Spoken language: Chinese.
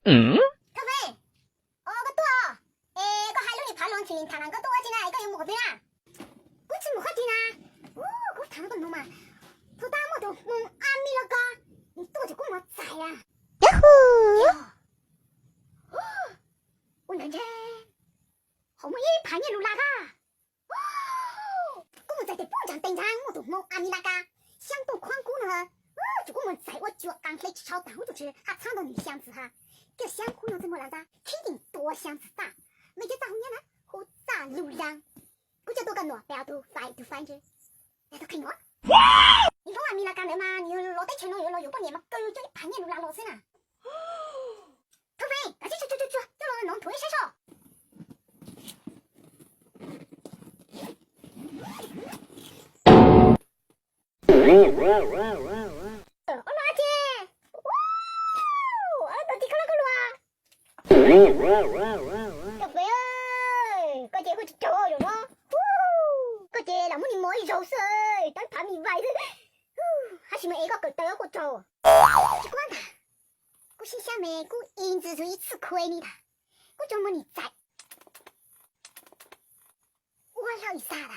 各位，个多哦，个海路你爬龙群，他那个多进来，个有木头啊？我怎么会进啊？个谈个弄嘛，不打木头，阿米了个，你多就跟我在呀？呀呼！我认真，后面也盘你路那个。跟我在这保障等场，我都冇阿米那个，想多宽顾呢。就跟我在我脚刚起来吃炒蛋，我就吃，还尝到你箱子哈。这香菇样子么样子？肯定多香子大，没得早年呢，和大流浪，估计多个诺标都翻着，那都看我。你说阿米那干的嘛？你落得钱了又把年嘛，狗叫你盘年路拉落身了。土匪，赶紧去，叫老人弄推伸手。老姐，到底看那个路啊？小飞哎，个姐会去找着了。个姐那么你摸一肉噻，但怕你歪的，还是没个个得活着。去管他，我心想me，我银子就一次亏你了，我怎么你在？我老一傻了，